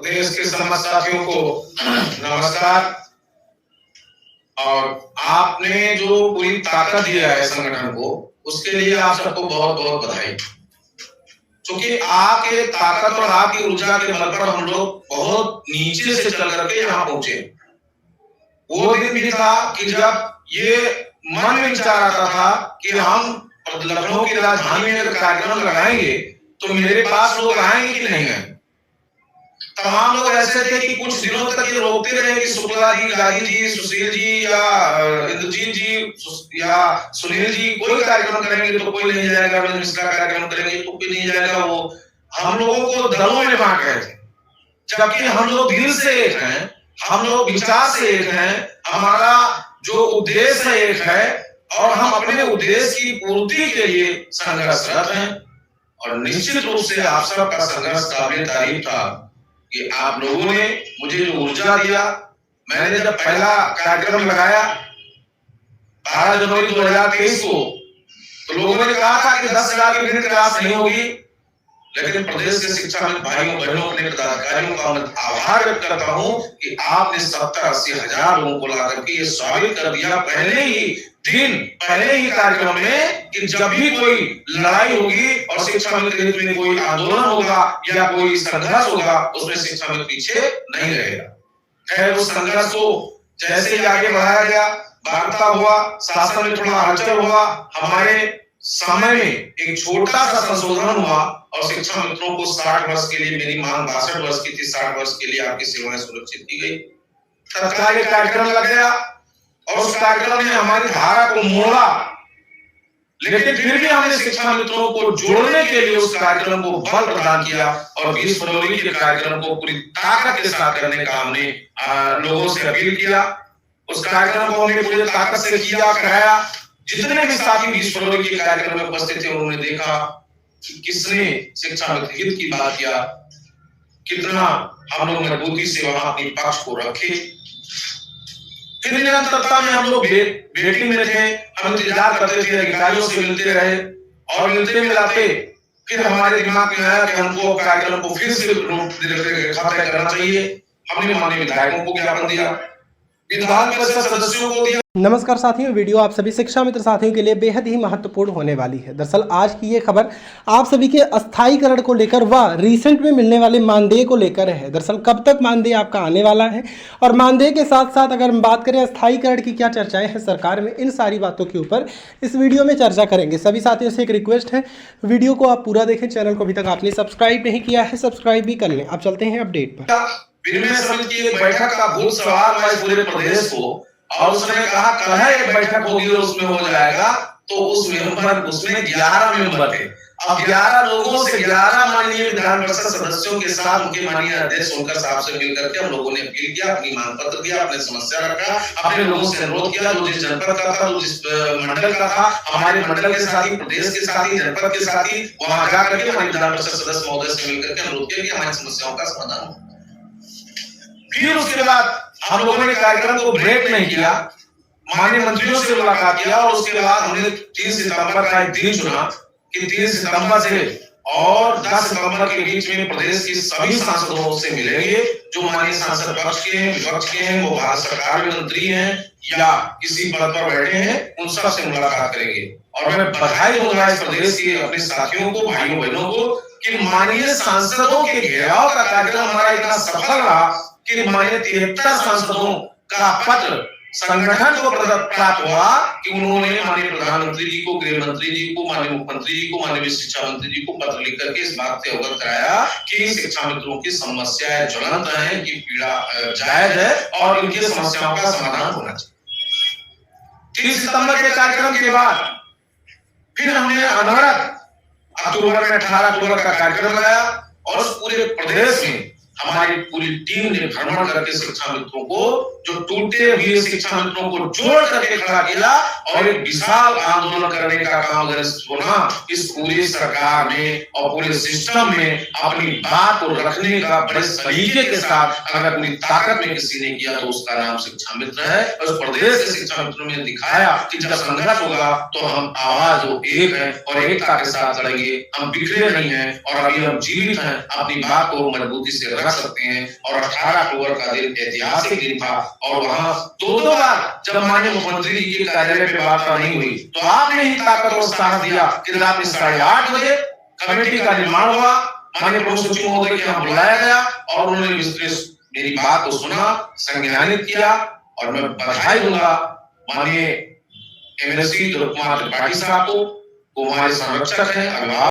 प्रदेश के समस्त साथियों को नमस्कार। और आपने जो पूरी ताकत दिया है संगठन को, उसके लिए आप सबको बहुत बहुत बधाई। क्योंकि आपके ताकत और आपकी ऊर्जा के बल पर हम लोग बहुत नीचे से चल करके यहाँ पहुंचे। वो दिन भी था कि जब ये मन में विचार आता था कि हम लखनऊ की राजधानी में कार्यक्रम लगाएंगे तो मेरे पास लोग आएंगे कि नहीं आएंगे। तमाम लोग ऐसे थे कि कुछ दिनों तक ये रोकते रहे कि शुक्ला जी, गाजी जी, सुशील जी या इंद्रजीत जी या सुनील जी कोई कार्यक्रम करेंगे तो कोई नहीं जाएगा, मिश्रा कार्यक्रम करेंगे तो कोई नहीं जाएगा। वो हम लोगों को दलों में बांट रहे थे, जबकि हम लोग दिल से एक हैं, हम लोग विचार से एक हैं, हमारा जो उद्देश्य है एक है और हम अपने उद्देश्य की पूर्ति के लिए संघर्षरत हैं। और निश्चित रूप से आप सबका संघर्ष काबिल तारीफ था कि आप लोगों ने मुझे जो ऊर्जा दिया। मैंने जब पहला कार्यक्रम लगाया 12 जनवरी 2023 को, तो लोगों ने कहा था कि 10,000 की गिनती क्लास नहीं होगी, लेकिन प्रदेश के शिक्षा में भाइयों बहनों अपने पदाधिकारियों का मैं आभार व्यक्त करता हूं कि आपने 70-80 हजार लोगों को ला करके ये साबित कर दिया पहले ही कार्यक्रम में कि जब भी कोई लड़ाई होगी और शिक्षा मंत्री के हित में कोई आंदोलन होगा या कोई संघर्ष होगा, उसमें शिक्षा मंत्री पीछे नहीं रहेगा। खैर, उस संघर्ष को जैसे ही आगे बढ़ाया गया, वार्ता हुआ, शासन में थोड़ा हलचल हुआ, हमारे समय में एक छोटा सा संशोधन हुआ और शिक्षा मित्रों को 60 वर्ष के लिए, मेरी मांग 62 वर्ष की थी, 60 वर्ष के लिए आपकी सेवाएं सुरक्षित की गई। तत्काल एक कार्यक्रम लग गया और उस कार्यक्रम ने हमारी धारा को मोड़ा, लेकिन फिर भी हमने शिक्षा मित्रों को जोड़ने के लिए उस कार्यक्रम को बल प्रदान किया और 20 फरवरी के कार्यक्रम को पूरी ताकत के साथ करने का हमने लोगों से अपील किया। उस कार्यक्रम को हमने पूरी ताकत से किया, कराया। जितने भी साथी 20 फरवरी के कार्यक्रम में उपस्थित थे, उन्होंने देखा कि किसने शिक्षा में हित की बात किया, कितना हम लोग मजबूती से वहां अपने पक्ष को रखे। फिर निरंतरता में हम लोग वेटिंग में थे, हम इंतजार करते थे, अधिकारियों से मिलते रहे और मिलते मिलाते फिर हमारे दिमाग में आया कि हमको कार्यक्रम को फिर से खत्म करना चाहिए। हमने माननीय विधायकों को ज्ञापन दिया, विधान परिषद सदस्यों को दिया। नमस्कार साथियों, वीडियो आप सभी शिक्षा मित्र साथियों के लिए बेहद ही महत्वपूर्ण होने वाली है। दरअसल आज की ये खबर आप सभी के अस्थायीकरण को लेकर व रिसेंट में मिलने वाले मानदेय को लेकर है। दरअसल कब तक मानदेय आपका आने वाला है और मानदेय के साथ साथ अगर हम बात करें अस्थायीकरण की क्या चर्चाएं हैं सरकार में, इन सारी बातों के ऊपर इस वीडियो में चर्चा करेंगे। सभी साथियों से एक रिक्वेस्ट है, वीडियो को आप पूरा देखें। चैनल को अभी तक आपने सब्सक्राइब नहीं किया है, सब्सक्राइब भी कर लें। अब चलते हैं अपडेट पर। विनिमय समिति की एक बैठक का भूत सवाल है पूरे प्रदेश को, और उसने कहा कल है एक बैठक होगी और उसमें हो जाएगा। तो उसमें 11 मेंबर थे। अब 11 लोगों से 11 माननीय विधान परिषद सदस्यों के साथ उनके माननीय अध्यक्ष उनका साहब से मिल करके हम लोगों ने अपील किया, अपनी मांग पत्र दिया, अपने समस्या रखा, अपने लोगों से अनुरोध किया, जो जिस जनपद का था, जो जिस मंडल का था, हमारे मंडल के साथ ही, प्रदेश के साथ ही, जनपद के साथ ही वहां जाकर के हमारे विधान परिषद सदस्य महोदय से मिल करके अनुरोध किया कि हमारी समस्याओं का समाधान हो। फिर उसके बाद हम लोगों ने कार्यक्रम को ब्रेक नहीं किया, माननीय मंत्रियों से मुलाकात किया और उसके बाद हमने 3 सितंबर का एक दिन चुना कि 3 सितंबर से और 10 सितंबर के बीच में प्रदेश के सभी सांसदों से मिलेंगे। जो माननीय सांसद पक्ष के हैं, विपक्ष के हैं, वो भारत सरकार में मंत्री हैं या किसी पद पर बैठे हैं, उन सब से मुलाकात करेंगे। और मैं बधाई दूंगा इस प्रदेश के अपने साथियों को, भाइयों बहनों को कि माननीय सांसदों के घेराव का कार्यक्रम हमारा इतना सफल रहा कि माननीय 73 सांसदों का पत्र संगठन को प्राप्त हुआ कि उन्होंने माननीय प्रधानमंत्री जी को, गृह मंत्री जी को, माननीय मुख्यमंत्री जी को, माननीय शिक्षा मंत्री जी को पत्र लिख करके इस बात से अवगत कराया कि शिक्षा मित्रों की समस्याएं ज्वलंत है, कि पीड़ा जायज है और इनकी समस्याओं का समाधान होना चाहिए। 30 सितंबर के कार्यक्रम के बाद फिर हमने अनवरत अक्टूबर में 18 अक्टूबर का कार्यक्रम लगाया और पूरे प्रदेश में हमारी पूरी टीम ने भ्रमण करके शिक्षा मित्रों को, जो टूटे हुए शिक्षा मित्रों को जोड़ करके खड़ा किया और एक विशाल आंदोलन करने का काम अगर इस पूरी सरकार में और पूरे सिस्टम में अपनी बात को रखने का बड़े सलीके के साथ अगर पूरी ताकत में किसी ने किया तो उसका नाम शिक्षा मित्र है। और प्रदेश के शिक्षा मित्रों ने दिखाया कि जब संघर्ष होगा तो हम आवाज एक है और एकता के साथ लड़ेंगे, हम बिखरे नहीं है और अभी हम जीवित हैं, अपनी बात को मजबूती से रख सकते हैं। और 18 अक्टूबर का दिन ऐतिहासिक दिन था और वहां दो बार जब माननीय मुख्यमंत्री जी के कार्यालय पे वार्ता नहीं हुई तो आपने ही ताकत और साहस दिया कि रात में 8:30 बजे कमेटी का निर्माण हुआ। माननीय प्रमुख सचिव महोदय के यहाँ बुलाया गया और उन्होंने मेरी बात को सुना, संज्ञानित किया और मैं बधाई दूंगा माननीय एमएलसी ध्रुव कुमार त्रिपाठी साहब को, वो हमारे संरक्षक हैं, अभिभावक